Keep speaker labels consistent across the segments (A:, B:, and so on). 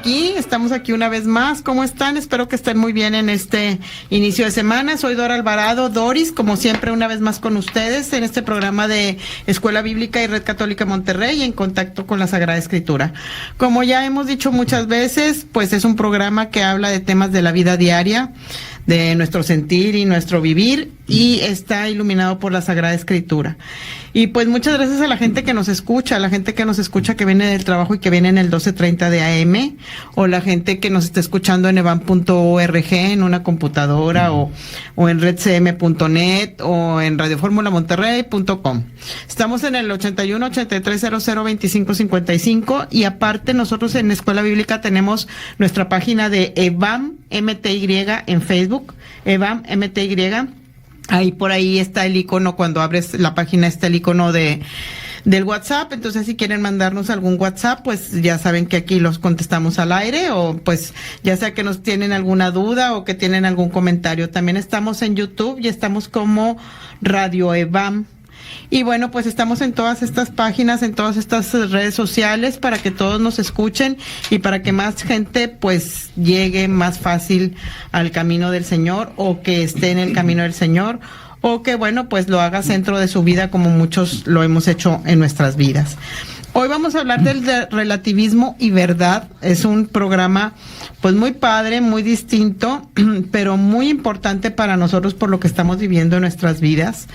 A: estamos aquí una vez más. ¿Cómo están? Espero que estén muy bien en este inicio de semana. Soy Dora Alvarado, Doris, como siempre una vez más con ustedes en este programa de Escuela Bíblica y Red Católica Monterrey en contacto con la Sagrada Escritura. Como ya hemos dicho muchas veces, pues es un programa que habla de temas de la vida diaria, de nuestro sentir y nuestro vivir, y está iluminado por la Sagrada Escritura. Y pues muchas gracias a la gente que nos escucha, que viene del trabajo y que viene en el 1230 de AM, o la gente que nos está escuchando en evan.org, en una computadora, o en redcm.net, o en radioformulamonterrey.com. Estamos en el 81-8300-2555, y aparte nosotros en Escuela Bíblica tenemos nuestra página de EVAM MTY en Facebook, EVAM MTY. Ahí por ahí está el icono, cuando abres la página está el icono del WhatsApp. Entonces si quieren mandarnos algún WhatsApp, pues ya saben que aquí los contestamos al aire, o pues ya sea que nos tienen alguna duda o que tienen algún comentario. También estamos en YouTube y estamos como Radio EVAM. Y bueno, pues estamos en todas estas páginas, en todas estas redes sociales, para que todos nos escuchen y para que más gente pues llegue más fácil al camino del Señor, o que esté en el camino del Señor, o que bueno, pues lo haga centro de su vida, como muchos lo hemos hecho en nuestras vidas. Hoy vamos a hablar del relativismo y verdad. Es un programa pues muy padre, muy distinto, pero muy importante para nosotros por lo que estamos viviendo en nuestras vidas.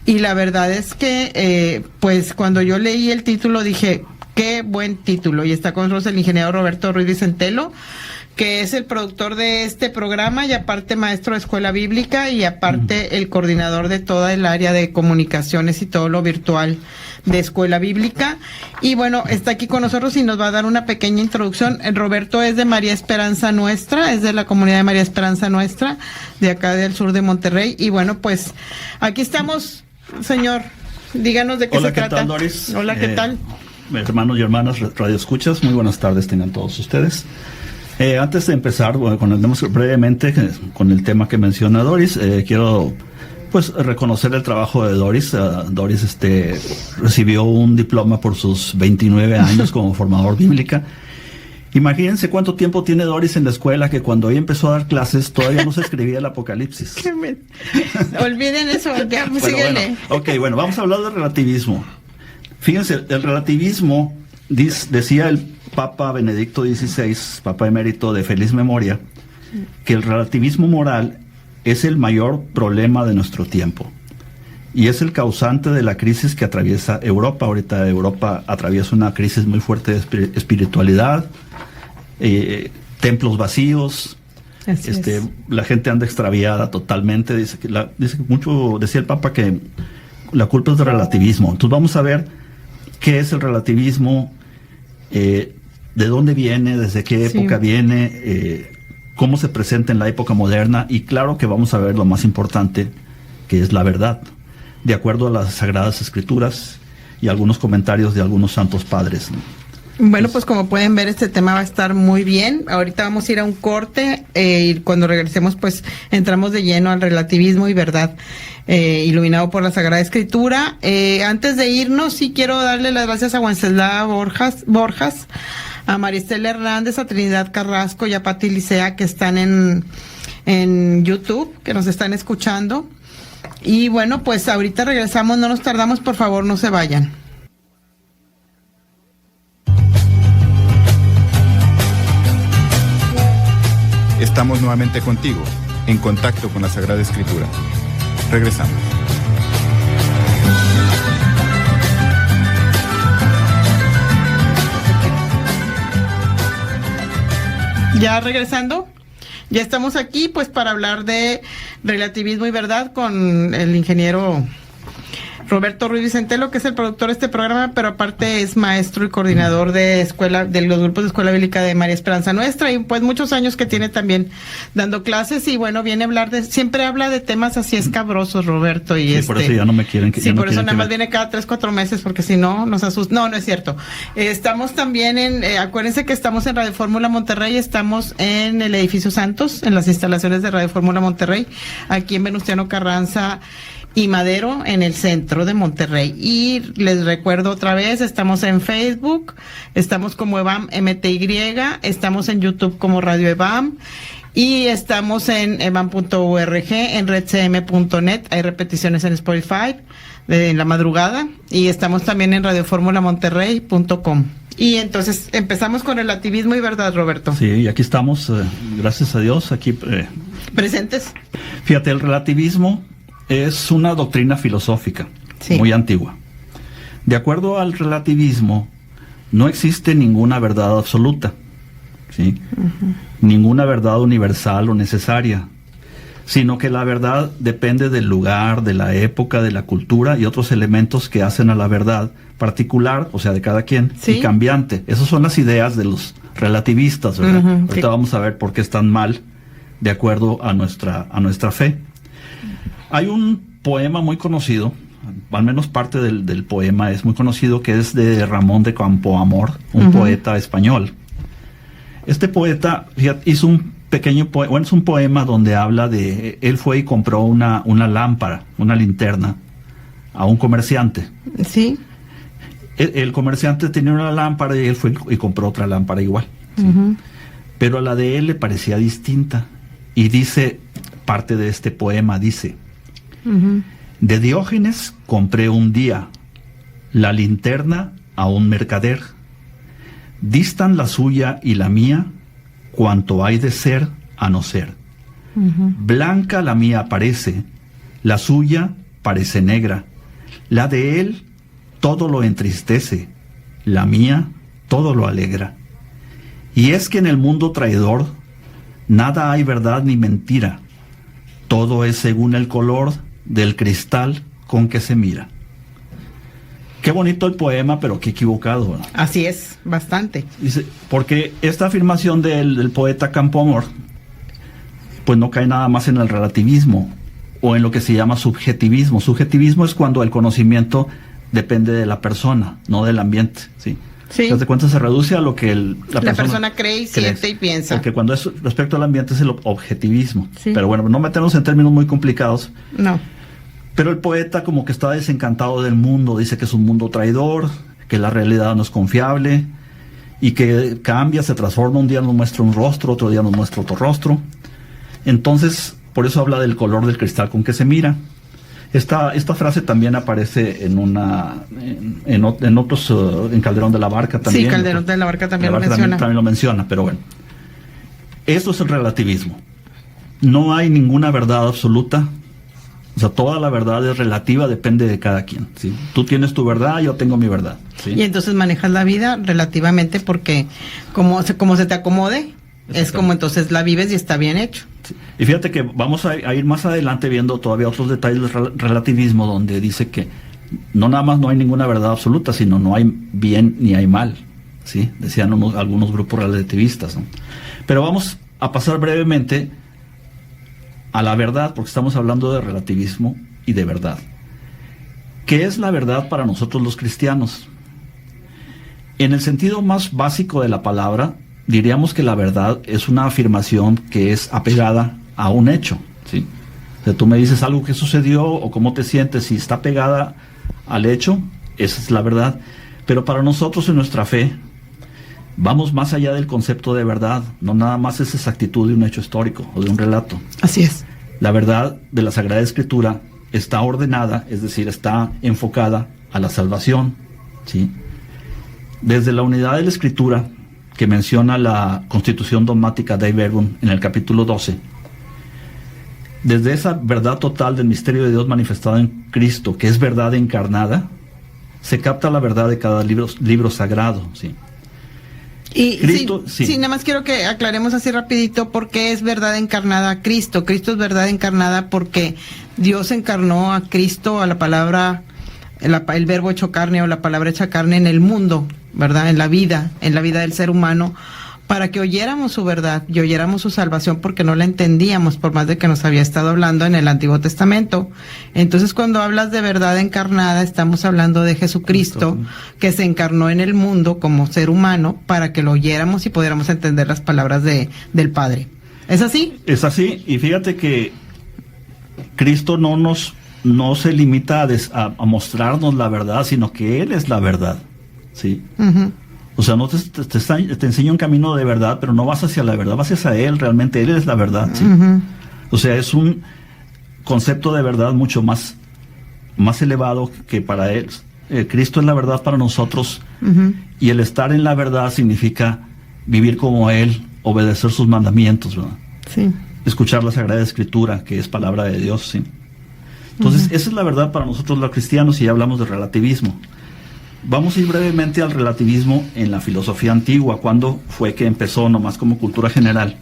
A: Y la verdad es que pues cuando yo leí el título dije, qué buen título. Y está con nosotros el ingeniero Roberto Ruiz Vicentelo, que es el productor de este programa y aparte maestro de Escuela Bíblica y aparte el coordinador de toda el área de comunicaciones y todo lo virtual de Escuela Bíblica. Y bueno, está aquí con nosotros y nos va a dar una pequeña introducción. Roberto es de María Esperanza Nuestra, es de la comunidad de María Esperanza Nuestra, de acá del sur de Monterrey. Y bueno, pues aquí estamos, señor. Díganos de qué se trata.
B: Hola, ¿qué tal, Doris?
A: Hola, ¿qué tal?
B: Hermanos y hermanas Radio Escuchas, muy buenas tardes tengan todos ustedes. Antes de empezar, brevemente con el tema que menciona Doris, quiero pues reconocer el trabajo de Doris. Doris recibió un diploma por sus 29 años como formador bíblica. Imagínense cuánto tiempo tiene Doris en la escuela, que cuando ella empezó a dar clases todavía no se escribía el Apocalipsis.
A: Olviden eso, ya, pues síguele.
B: Bueno, vamos a hablar del relativismo. Fíjense, el relativismo, decía el Papa Benedicto XVI, Papa emérito de feliz memoria, que el relativismo moral es el mayor problema de nuestro tiempo y es el causante de la crisis que atraviesa Europa. Ahorita Europa atraviesa una crisis muy fuerte de espiritualidad, templos vacíos, la gente anda extraviada totalmente. Decía el Papa que la culpa es del relativismo. Entonces vamos a ver qué es el relativismo, de dónde viene, desde qué época viene, cómo se presenta en la época moderna, y claro que vamos a ver lo más importante, que es la verdad, de acuerdo a las Sagradas Escrituras y algunos comentarios de algunos santos padres, ¿no?
A: Bueno, pues como pueden ver, este tema va a estar muy bien. Ahorita vamos a ir a un corte, y cuando regresemos pues entramos de lleno al relativismo y verdad, iluminado por la Sagrada Escritura. Antes de irnos, sí quiero darle las gracias a Wenceslao Borjas, a Maristela Hernández, a Trinidad Carrasco y a Pati Licea, que están en YouTube, que nos están escuchando. Y bueno, pues ahorita regresamos, no nos tardamos, por favor, no se vayan.
C: Estamos nuevamente contigo, en contacto con la Sagrada Escritura. Regresamos.
A: Ya regresando, ya estamos aquí pues para hablar de relativismo y verdad con el ingeniero Roberto Ruiz Vicentelo, que es el productor de este programa, pero aparte es maestro y coordinador de los grupos de Escuela Bíblica de María Esperanza Nuestra, y pues muchos años que tiene también dando clases. Y bueno, viene a hablar siempre habla de temas así escabrosos, Roberto, y
B: por eso ya no me quieren
A: por eso nada más viene cada 3-4 meses, porque si no nos asusta. No es cierto. Estamos también acuérdense que estamos en Radio Fórmula Monterrey, estamos en el edificio Santos, en las instalaciones de Radio Fórmula Monterrey, aquí en Venustiano Carranza y Madero en el centro de Monterrey. Y les recuerdo otra vez, estamos en Facebook, estamos como EVAM MTY, estamos en YouTube como Radio EVAM y estamos en evam.org, en redcm.net, hay repeticiones en Spotify en la madrugada y estamos también en radioformulamonterrey.com. Y entonces empezamos con relativismo y verdad, Roberto.
B: Sí, y aquí estamos, gracias a Dios, aquí
A: presentes.
B: Fíjate, el relativismo es una doctrina filosófica, sí, muy antigua. De acuerdo al relativismo, no existe ninguna verdad absoluta, ¿sí? Ninguna verdad universal o necesaria, sino que la verdad depende del lugar, de la época, de la cultura y otros elementos que hacen a la verdad particular, o sea, de cada quien, ¿sí?, y cambiante. Esas son las ideas de los relativistas, ¿verdad? Ahorita sí vamos a ver por qué están mal, de acuerdo a nuestra fe. Hay un poema muy conocido, al menos parte del poema es muy conocido, que es de Ramón de Campoamor, un poeta español. Este poeta, fíjate, hizo un pequeño poema, bueno, es un poema donde habla de, él fue y compró una lámpara, una linterna, a un comerciante.
A: Sí.
B: El comerciante tenía una lámpara y él fue y compró otra lámpara igual. ¿Sí? Pero a la de él le parecía distinta. Y dice, parte de este poema, dice, de Diógenes compré un día la linterna a un mercader. Distan la suya y la mía cuanto hay de ser a no ser. Blanca la mía parece, la suya parece negra. La de él todo lo entristece, la mía todo lo alegra. Y es que en el mundo traidor nada hay verdad ni mentira, todo es según el color del cristal con que se mira. Qué bonito el poema, pero qué equivocado, ¿verdad?
A: Así es, bastante.
B: Dice, porque esta afirmación del poeta Campoamor, pues no cae nada más en el relativismo o en lo que se llama subjetivismo. Subjetivismo es cuando el conocimiento depende de la persona, no del ambiente, ¿sí?
A: Sí.
B: Entonces, de cuenta, se reduce a lo que la
A: persona cree y siente y piensa.
B: Porque cuando es respecto al ambiente es el objetivismo.
A: Sí.
B: Pero bueno, no meternos en términos muy complicados.
A: No.
B: Pero el poeta como que está desencantado del mundo, dice que es un mundo traidor, que la realidad no es confiable y que cambia, se transforma, un día nos muestra un rostro, otro día nos muestra otro rostro. Entonces, por eso habla del color del cristal con que se mira. Esta frase también aparece en otros, en Calderón de la Barca también.
A: Sí, Calderón de la Barca también lo menciona.
B: También lo menciona, pero bueno. Eso es el relativismo. No hay ninguna verdad absoluta. O sea, toda la verdad es relativa, depende de cada quien, ¿sí? Tú tienes tu verdad, yo tengo mi verdad, ¿sí?
A: Y entonces manejas la vida relativamente porque como se te acomode, es como entonces la vives y está bien hecho.
B: Sí. Y fíjate que vamos a ir más adelante viendo todavía otros detalles del relativismo, donde dice que no nada más no hay ninguna verdad absoluta, sino no hay bien ni hay mal, ¿sí? Decían algunos grupos relativistas, ¿no? Pero vamos a pasar brevemente a la verdad, porque estamos hablando de relativismo y de verdad. ¿Qué es la verdad para nosotros los cristianos? En el sentido más básico de la palabra, diríamos que la verdad es una afirmación que es apegada a un hecho, ¿sí? O sea, tú me dices algo que sucedió o cómo te sientes, si está pegada al hecho, esa es la verdad. Pero para nosotros en nuestra fe, vamos más allá del concepto de verdad, no nada más es exactitud de un hecho histórico o de un relato.
A: Así es.
B: La verdad de la Sagrada Escritura está ordenada, es decir, está enfocada a la salvación, ¿sí? Desde la unidad de la Escritura, que menciona la Constitución Dogmática Dei Verbum en el capítulo 12, desde esa verdad total del misterio de Dios manifestado en Cristo, que es verdad encarnada, se capta la verdad de cada libro sagrado, ¿sí?
A: Y Cristo, sí, nada más quiero que aclaremos así rapidito por qué es verdad encarnada Cristo. Cristo es verdad encarnada porque Dios encarnó a Cristo, a la palabra, el verbo hecho carne o la palabra hecha carne en el mundo, ¿verdad? En la vida del ser humano, para que oyéramos su verdad y oyéramos su salvación, porque no la entendíamos por más de que nos había estado hablando en el Antiguo Testamento. Entonces, cuando hablas de verdad encarnada, estamos hablando de Jesucristo, que se encarnó en el mundo como ser humano para que lo oyéramos y pudiéramos entender las palabras del Padre. ¿Es así?
B: Es así, y fíjate que Cristo no nos no se limita a mostrarnos la verdad, sino que Él es la verdad, ¿sí? O sea, no te enseña un camino de verdad, pero no vas hacia la verdad, vas hacia Él, realmente Él es la verdad, ¿sí? O sea, es un concepto de verdad mucho más elevado que para Él. Cristo es la verdad para nosotros, y el estar en la verdad significa vivir como Él, obedecer sus mandamientos, ¿verdad?
A: Sí.
B: Escuchar la Sagrada Escritura, que es palabra de Dios, ¿sí? Entonces, esa es la verdad para nosotros los cristianos, y ya hablamos de relativismo. Vamos a ir brevemente al relativismo en la filosofía antigua, cuando fue que empezó, nomás como cultura general,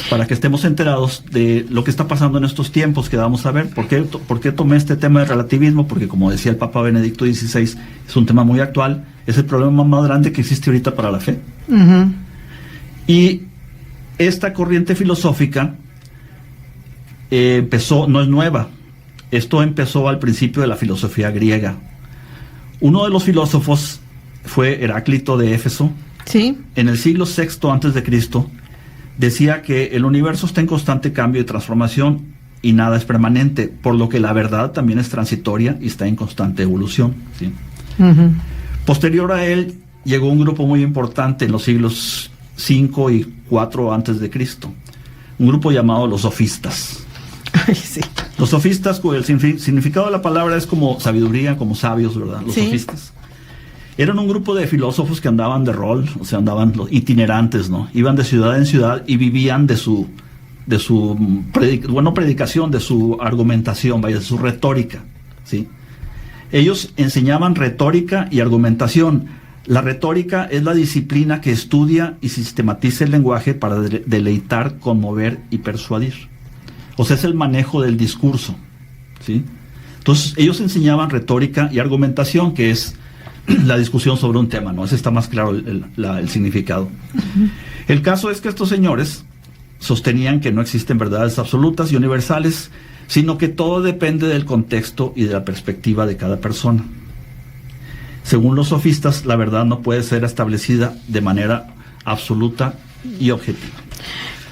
B: para que estemos enterados de lo que está pasando en estos tiempos que vamos a ver. ¿Por qué tomé este tema de relativismo? Porque, como decía el Papa Benedicto XVI, es un tema muy actual, es el problema más grande que existe ahorita para la fe. Y esta corriente filosófica no es nueva. Esto empezó al principio de la filosofía griega. Uno de los filósofos fue Heráclito de Éfeso.
A: Sí.
B: En el siglo VI antes de Cristo, decía que el universo está en constante cambio y transformación y nada es permanente, por lo que la verdad también es transitoria y está en constante evolución, ¿sí? Posterior a él llegó un grupo muy importante en los siglos V y IV antes de Cristo, un grupo llamado los sofistas.
A: Ay, sí.
B: Los sofistas, el significado de la palabra es como sabiduría, como sabios, ¿verdad? Los sofistas. Eran un grupo de filósofos que andaban de rol, o sea, andaban itinerantes, ¿no? Iban de ciudad en ciudad y vivían de su predicación, de su argumentación, de su retórica, ¿sí? Ellos enseñaban retórica y argumentación. La retórica es la disciplina que estudia y sistematiza el lenguaje para deleitar, conmover y persuadir. O sea, es el manejo del discurso, ¿sí? Entonces, ellos enseñaban retórica y argumentación, que es la discusión sobre un tema, ¿no? Ese está más claro el significado. El caso es que estos señores sostenían que no existen verdades absolutas y universales, sino que todo depende del contexto y de la perspectiva de cada persona. Según los sofistas, la verdad no puede ser establecida de manera absoluta y objetiva.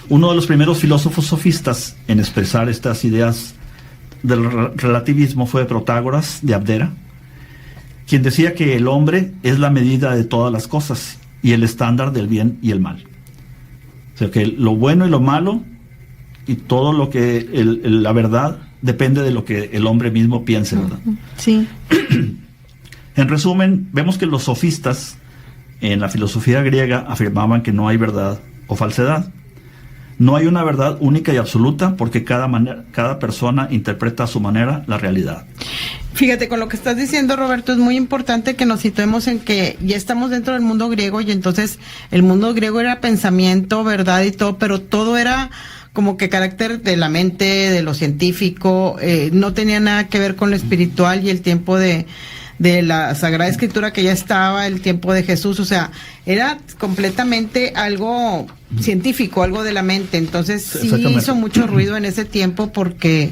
B: Uno de los primeros filósofos sofistas en expresar estas ideas del relativismo fue Protágoras de Abdera, quien decía que el hombre es la medida de todas las cosas y el estándar del bien y el mal. O sea, que lo bueno y lo malo y todo lo que la verdad depende de lo que el hombre mismo piense, ¿verdad?
A: Sí.
B: En resumen, vemos que los sofistas en la filosofía griega afirmaban que no hay verdad o falsedad. No hay una verdad única y absoluta, porque cada persona interpreta a su manera la realidad.
A: Fíjate, con lo que estás diciendo, Roberto, es muy importante que nos situemos en que ya estamos dentro del mundo griego, y entonces el mundo griego era pensamiento, verdad y todo, pero todo era como que carácter de la mente, de lo científico, no tenía nada que ver con lo espiritual y el tiempo de la Sagrada Escritura que ya estaba, el tiempo de Jesús, o sea, era completamente algo científico, algo de la mente. Entonces sí hizo mucho ruido en ese tiempo, porque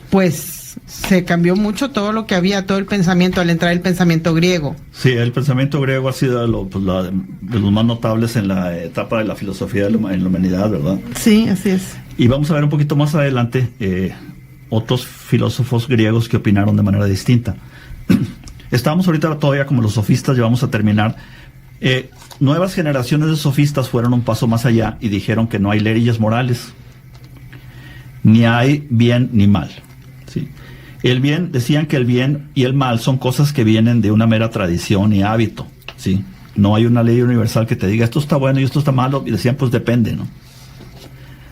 A: pues se cambió mucho todo lo que había, todo el pensamiento al entrar el pensamiento griego.
B: Sí, el pensamiento griego ha sido de los más notables en la etapa de la filosofía en la humanidad, ¿verdad?
A: Sí, así es.
B: Y vamos a ver un poquito más adelante otros filósofos griegos que opinaron de manera distinta. Estamos ahorita todavía como los sofistas, ya vamos a terminar. Nuevas generaciones de sofistas fueron un paso más allá y dijeron que no hay leyes morales, ni hay bien ni mal, ¿sí? El bien, decían que el bien y el mal son cosas que vienen de una mera tradición y hábito, ¿sí? No hay una ley universal que te diga esto está bueno y esto está malo, y decían pues depende, ¿no?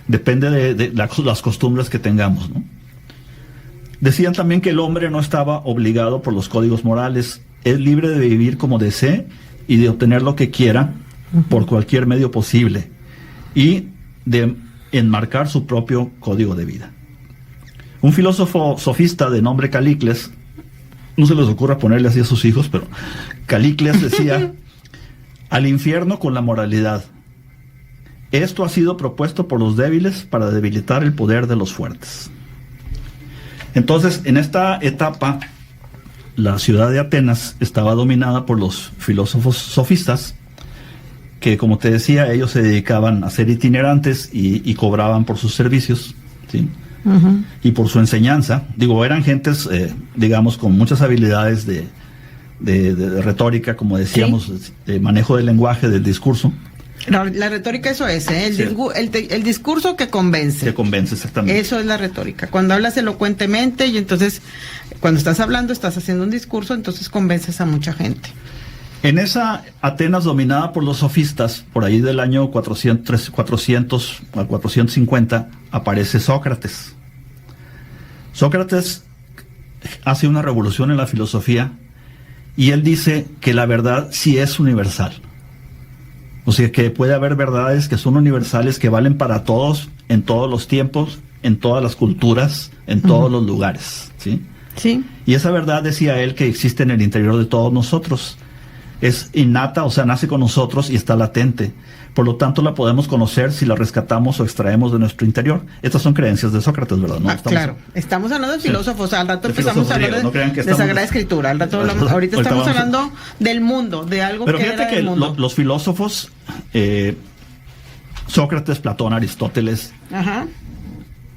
B: Depende de las costumbres que tengamos, ¿no? Decían también que el hombre no estaba obligado por los códigos morales, es libre de vivir como desee y de obtener lo que quiera por cualquier medio posible y de enmarcar su propio código de vida. Un filósofo sofista de nombre Calicles, no se les ocurra ponerle así a sus hijos, pero Calicles decía: al infierno con la moralidad. Esto ha sido propuesto por los débiles para debilitar el poder de los fuertes. Entonces, en esta etapa, la ciudad de Atenas estaba dominada por los filósofos sofistas, que, como te decía, ellos se dedicaban a ser itinerantes y cobraban por sus servicios, ¿sí? y por su enseñanza. Digo, eran gentes, digamos, con muchas habilidades de retórica, como decíamos, de manejo del lenguaje, del discurso.
A: La retórica eso es, el discurso que convence.
B: Que convence, exactamente.
A: Eso es la retórica. Cuando hablas elocuentemente y entonces, cuando estás hablando, estás haciendo un discurso, entonces convences a mucha gente.
B: En esa Atenas dominada por los sofistas, por ahí del año 400 a 450, aparece Sócrates. Sócrates hace una revolución en la filosofía y él dice que la verdad sí es universal. O sea, que puede haber verdades que son universales, que valen para todos, en todos los tiempos, en todas las culturas, en todos los lugares, ¿sí?
A: Sí.
B: Y esa verdad, decía él, que existe en el interior de todos nosotros. Es innata, o sea, nace con nosotros y está latente. Por lo tanto, la podemos conocer si la rescatamos o extraemos de nuestro interior. Estas son creencias de Sócrates, ¿verdad? ¿No?
A: Claro. Estamos hablando de filósofos. Al rato empezamos a hablar de Sagrada Escritura. Al rato ahorita estamos hablando del mundo, de algo
B: pero
A: que
B: fíjate
A: era
B: que
A: del mundo.
B: Los filósofos, Sócrates, Platón, Aristóteles,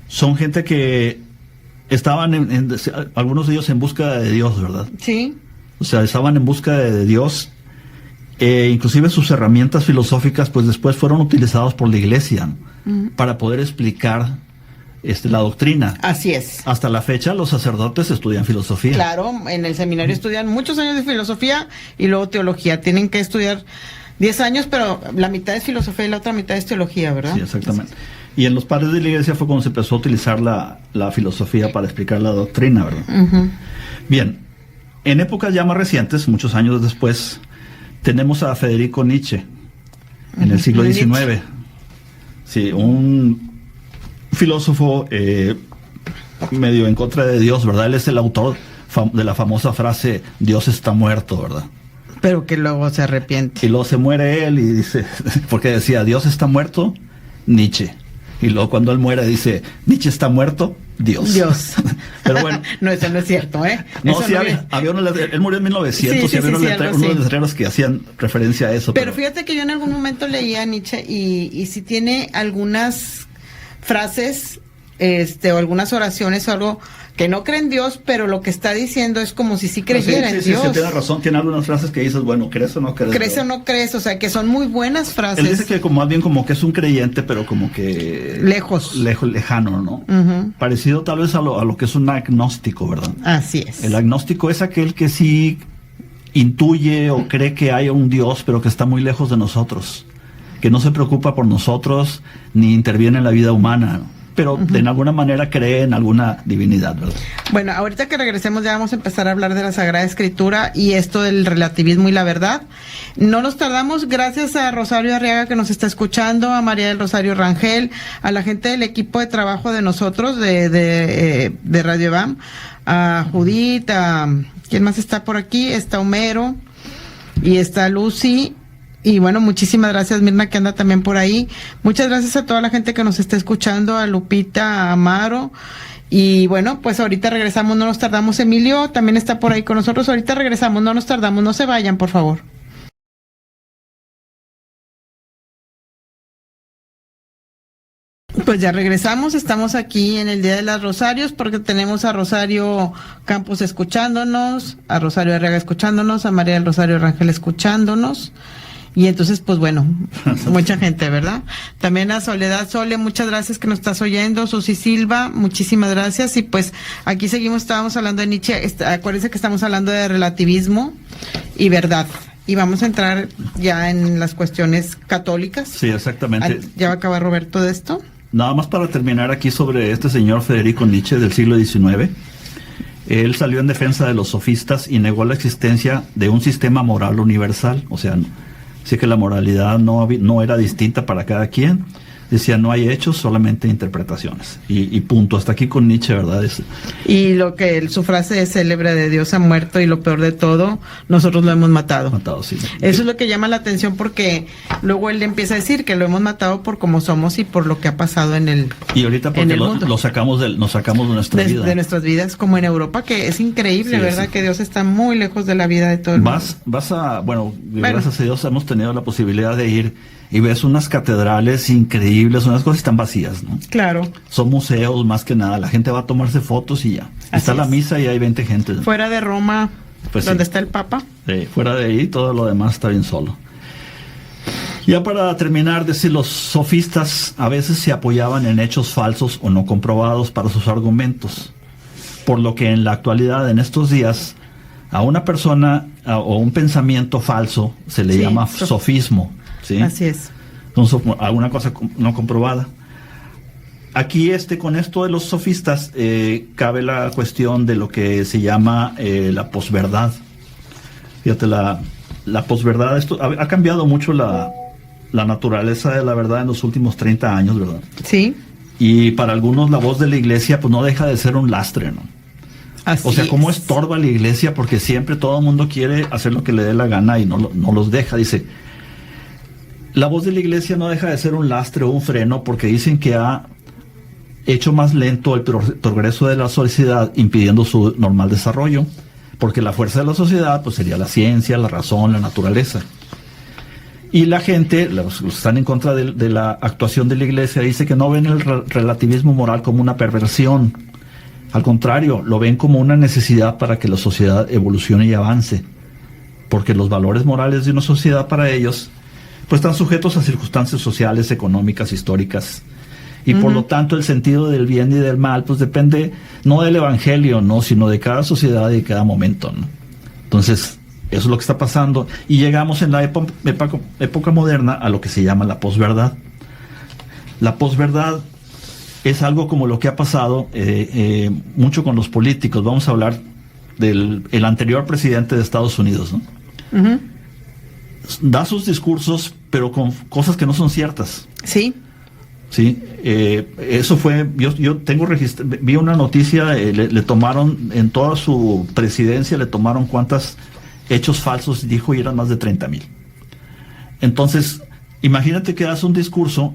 B: son gente que estaban, algunos de ellos en búsqueda de Dios, ¿verdad?
A: Sí.
B: O sea, estaban en búsqueda de Dios. Inclusive sus herramientas filosóficas pues después fueron utilizadas por la iglesia para poder explicar la doctrina.
A: Así es.
B: Hasta la fecha los sacerdotes estudian filosofía.
A: Claro, en el seminario estudian muchos años de filosofía y luego teología. Tienen que estudiar 10 años, pero la mitad es filosofía y la otra mitad es teología, ¿verdad?
B: Sí, exactamente. Y en los padres de la iglesia fue cuando se empezó a utilizar la filosofía para explicar la doctrina, ¿verdad? Bien, en épocas ya más recientes, muchos años después, tenemos a Federico Nietzsche, en el siglo XIX. Sí, un filósofo medio en contra de Dios, ¿verdad? Él es el autor de la famosa frase, Dios está muerto, ¿verdad?
A: Pero que luego se arrepiente.
B: Y luego se muere él y dice, porque decía, Dios está muerto, Nietzsche. Y luego cuando él muere dice, Nietzsche está muerto, Dios. Pero bueno.
A: No, eso no es cierto, ¿eh?
B: No,
A: eso
B: sí,
A: no
B: había él murió en 1900 y había unos letreros que hacían referencia a eso.
A: Pero fíjate que yo en algún momento leía a Nietzsche y sí tiene algunas frases, o algunas oraciones o algo que no cree en Dios, pero lo que está diciendo es como si sí creyera en Dios.
B: Sí, tiene razón, tiene algunas frases que dices, bueno, ¿crees o no crees?
A: ¿Crees o no crees? O sea, que son muy buenas frases.
B: Él dice que como más bien como que es un creyente, pero como que... lejano, ¿no? Parecido tal vez a lo que es un agnóstico, ¿verdad?
A: Así es.
B: El agnóstico es aquel que sí intuye o cree que hay un Dios, pero que está muy lejos de nosotros, que no se preocupa por nosotros, ni interviene en la vida humana, ¿no? Pero de alguna manera cree en alguna divinidad, ¿verdad?
A: Bueno, ahorita que regresemos ya vamos a empezar a hablar de la Sagrada Escritura y esto del relativismo y la verdad. No nos tardamos, gracias a Rosario Arriaga que nos está escuchando, a María del Rosario Rangel, a la gente del equipo de trabajo de nosotros, de Radio EVAM, a Judith, ¿quién más está por aquí? Está Homero y está Lucy. Y bueno, muchísimas gracias Mirna que anda también por ahí. Muchas gracias a toda la gente que nos está escuchando, a Lupita, a Amaro. Y bueno, pues ahorita regresamos, no nos tardamos. Emilio también está por ahí con nosotros. Ahorita regresamos, no nos tardamos, no se vayan, por favor. Pues ya regresamos, estamos aquí en el Día de las Rosarios porque tenemos a Rosario Campos escuchándonos, a Rosario Arriaga escuchándonos, a María del Rosario Rangel escuchándonos. Y entonces, pues bueno, mucha gente, ¿verdad? También a Soledad Sole, muchas gracias que nos estás oyendo. Susi Silva, muchísimas gracias. Y pues aquí seguimos, estábamos hablando de Nietzsche. Acuérdense que estamos hablando de relativismo y verdad. Y vamos a entrar ya en las cuestiones católicas.
B: Sí, exactamente.
A: ¿Ya va a acabar Roberto de esto?
B: Nada más para terminar aquí sobre este señor Federico Nietzsche del siglo XIX. Él salió en defensa de los sofistas y negó la existencia de un sistema moral universal, o sea, sí que la moralidad no era distinta para cada quien. Decía, no hay hechos, solamente interpretaciones. Y punto. Hasta aquí con Nietzsche, ¿verdad?
A: Y su frase es célebre de Dios ha muerto y lo peor de todo, nosotros lo hemos matado.
B: Sí.
A: Eso es lo que llama la atención porque luego él empieza a decir que lo hemos matado por cómo somos y por lo que ha pasado en el mundo.
B: Y ahorita porque nos sacamos de nuestra vida.
A: De nuestras vidas, como en Europa, que es increíble, ¿verdad? Sí. Que Dios está muy lejos de la vida de todo el mundo.
B: Gracias a Dios hemos tenido la posibilidad de ir y ves unas catedrales increíbles, unas cosas que están vacías, ¿no?
A: Claro.
B: Son museos más que nada, la gente va a tomarse fotos y ya. Está la misa y hay 20 gente.
A: Fuera de Roma, pues donde está el Papa.
B: Fuera de ahí todo lo demás está bien solo. Ya para terminar, decir, los sofistas a veces se apoyaban en hechos falsos o no comprobados para sus argumentos, por lo que en la actualidad, en estos días, a una persona o un pensamiento falso se le llama sofismo, ¿sí?
A: Así es.
B: Entonces, alguna cosa no comprobada. Aquí con esto de los sofistas cabe la cuestión de lo que se llama la posverdad. Fíjate, la posverdad, esto ha cambiado mucho la naturaleza de la verdad en los últimos 30 años, ¿verdad?
A: Sí.
B: Y para algunos la voz de la iglesia pues no deja de ser un lastre, ¿no?
A: Así
B: o sea, cómo
A: es.
B: estorba la iglesia, porque siempre todo el mundo quiere hacer lo que le dé la gana y no los deja. Dice, la voz de la iglesia no deja de ser un lastre o un freno, porque dicen que ha hecho más lento el progreso de la sociedad, impidiendo su normal desarrollo, porque la fuerza de la sociedad pues sería la ciencia, la razón, la naturaleza. Y la gente, los que están en contra de la actuación de la iglesia, dice que no ven el relativismo moral como una perversión. Al contrario, lo ven como una necesidad para que la sociedad evolucione y avance. Porque los valores morales de una sociedad para ellos, pues están sujetos a circunstancias sociales, económicas, históricas. Y por lo tanto el sentido del bien y del mal, pues depende no del evangelio, no, sino de cada sociedad y de cada momento, ¿no? Entonces, eso es lo que está pasando. Y llegamos en la época moderna a lo que se llama la posverdad. La posverdad es algo como lo que ha pasado mucho con los políticos. Vamos a hablar del anterior presidente de Estados Unidos, ¿no? Da sus discursos, pero con cosas que no son ciertas.
A: Sí.
B: Sí, eso fue, yo tengo vi una noticia, le tomaron, en toda su presidencia, le tomaron cuántas hechos falsos dijo y eran más de 30,000. Entonces, imagínate que das un discurso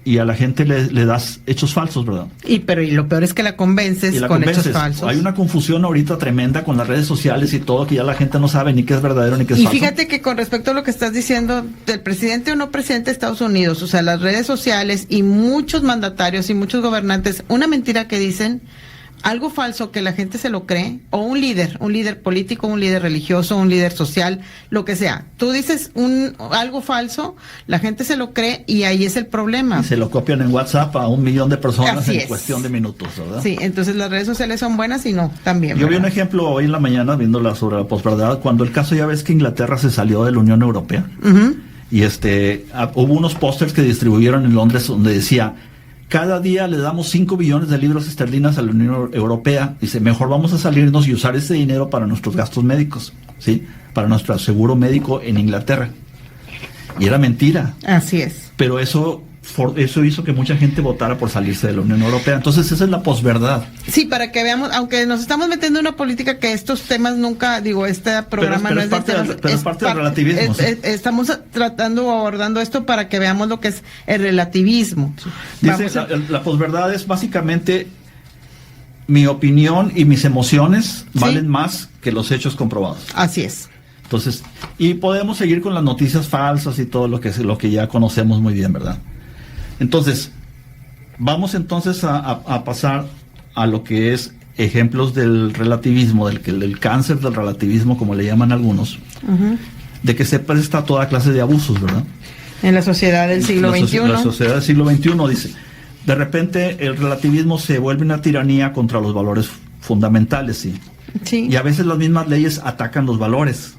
B: y a la gente le das hechos falsos, ¿verdad? Y
A: lo peor es que la convences hechos falsos.
B: Hay una confusión ahorita tremenda con las redes sociales y todo, que ya la gente no sabe ni qué es verdadero ni qué es falso.
A: Y fíjate que con respecto a lo que estás diciendo del presidente o no presidente de Estados Unidos, o sea, las redes sociales y muchos mandatarios y muchos gobernantes, una mentira que dicen, algo falso que la gente se lo cree, o un líder político, un líder religioso, un líder social, lo que sea. Tú dices algo falso, la gente se lo cree y ahí es el problema.
B: Y se lo copian en WhatsApp a 1 millón de personas en cuestión de minutos, ¿verdad?
A: Sí, entonces las redes sociales son buenas y no, también.
B: Yo vi un ejemplo hoy en la mañana viéndola sobre la posverdad, cuando el caso, ya ves que Inglaterra se salió de la Unión Europea. Y hubo unos pósters que distribuyeron en Londres donde decía: cada día le damos 5 billones de libras esterlinas a la Unión Europea. Dice, mejor vamos a salirnos y usar ese dinero para nuestros gastos médicos, ¿sí? Para nuestro seguro médico en Inglaterra. Y era mentira.
A: Así es.
B: Pero eso hizo que mucha gente votara por salirse de la Unión Europea. Entonces esa es la posverdad.
A: Sí, para que veamos, aunque nos estamos metiendo en una política que estos temas nunca, este programa no es de temas,
B: pero es parte del relativismo.
A: Estamos tratando o abordando esto para que veamos lo que es el relativismo.
B: Sí. Dice, la posverdad es básicamente mi opinión y mis emociones valen más que los hechos comprobados.
A: Así es.
B: Entonces, y podemos seguir con las noticias falsas y todo lo que ya conocemos muy bien, ¿verdad? Entonces, vamos entonces a pasar a lo que es ejemplos del relativismo, del cáncer del relativismo, como le llaman algunos, de que se presta a toda clase de abusos, ¿verdad?
A: En la sociedad del siglo XXI.
B: La sociedad del siglo XXI, dice, de repente el relativismo se vuelve una tiranía contra los valores fundamentales, ¿sí? Sí. Y a veces las mismas leyes atacan los valores.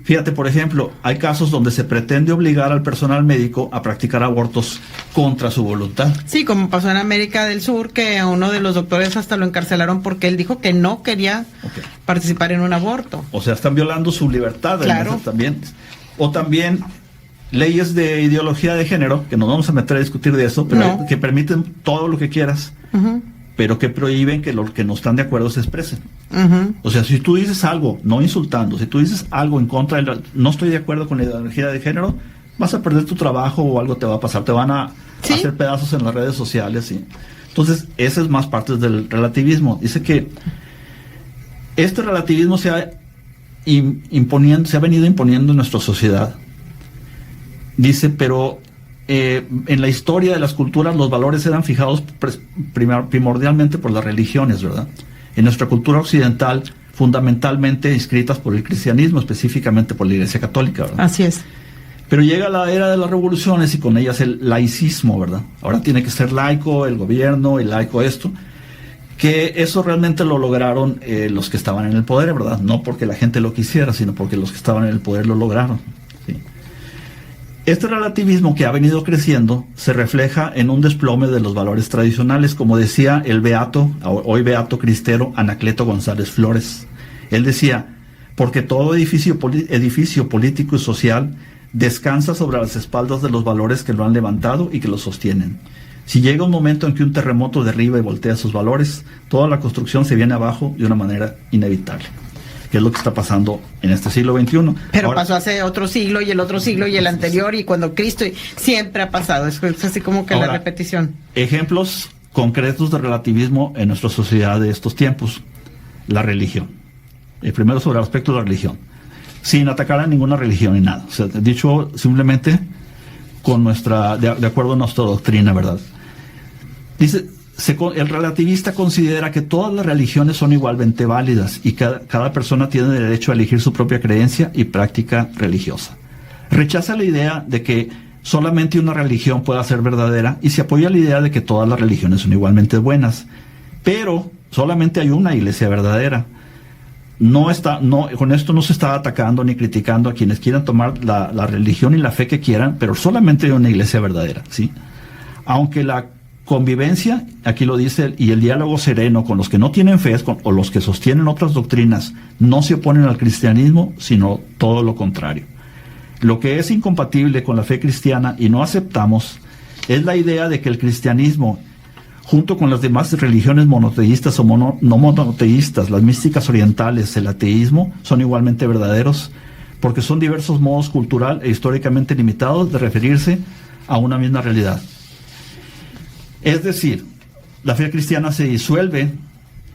B: Fíjate, por ejemplo, hay casos donde se pretende obligar al personal médico a practicar abortos contra su voluntad.
A: Sí, como pasó en América del Sur, que a uno de los doctores hasta lo encarcelaron porque él dijo que no quería participar en un aborto.
B: O sea, están violando su libertad.
A: Claro.
B: También. O también leyes de ideología de género, que nos vamos a meter a discutir de eso, pero que permiten todo lo que quieras, pero que prohíben que los que no están de acuerdo se expresen. O sea, si tú dices algo, no insultando, si tú dices algo en contra de no estoy de acuerdo con la ideología de género, vas a perder tu trabajo o algo te va a pasar, te van a hacer pedazos en las redes sociales, ¿sí? Entonces, esa es más parte del relativismo. Dice que este relativismo se ha venido imponiendo en nuestra sociedad Dice, pero en la historia de las culturas los valores eran fijados primordialmente por las religiones, ¿verdad? En nuestra cultura occidental, fundamentalmente inscritas por el cristianismo, específicamente por la Iglesia Católica, ¿verdad?
A: Así es.
B: Pero llega la era de las revoluciones y con ellas el laicismo, ¿verdad? Ahora tiene que ser laico el gobierno, el laico esto, que eso realmente lo lograron los que estaban en el poder, ¿verdad? No porque la gente lo quisiera, sino porque los que estaban en el poder lo lograron, ¿sí? Este relativismo que ha venido creciendo se refleja en un desplome de los valores tradicionales, como decía el beato, hoy beato cristero, Anacleto González Flores. Él decía, porque todo edificio político y social descansa sobre las espaldas de los valores que lo han levantado y que lo sostienen. Si llega un momento en que un terremoto derriba y voltea sus valores, toda la construcción se viene abajo de una manera inevitable, que es lo que está pasando en este siglo XXI.
A: Pero ahora, pasó hace otro siglo y el otro siglo y el anterior y cuando Cristo, siempre ha pasado, es así como que ahora, la repetición.
B: Ejemplos concretos de relativismo en nuestra sociedad de estos tiempos: la religión. El primero sobre el aspecto de la religión, sin atacar a ninguna religión ni nada, o sea, dicho simplemente con de acuerdo a nuestra doctrina, ¿verdad? Dice, el relativista considera que todas las religiones son igualmente válidas y cada persona tiene derecho a elegir su propia creencia y práctica religiosa. Rechaza la idea de que solamente una religión pueda ser verdadera y se apoya la idea de que todas las religiones son igualmente buenas, pero solamente hay una iglesia verdadera. Con esto no se está atacando ni criticando a quienes quieran tomar la religión y la fe que quieran, pero solamente hay una iglesia verdadera, ¿sí? Aunque la convivencia, aquí lo dice, y el diálogo sereno con los que no tienen fe o los que sostienen otras doctrinas no se oponen al cristianismo, sino todo lo contrario. Lo que es incompatible con la fe cristiana y no aceptamos es la idea de que el cristianismo, junto con las demás religiones monoteístas o no monoteístas, las místicas orientales, el ateísmo, son igualmente verdaderos, porque son diversos modos cultural e históricamente limitados de referirse a una misma realidad. Es decir, la fe cristiana se disuelve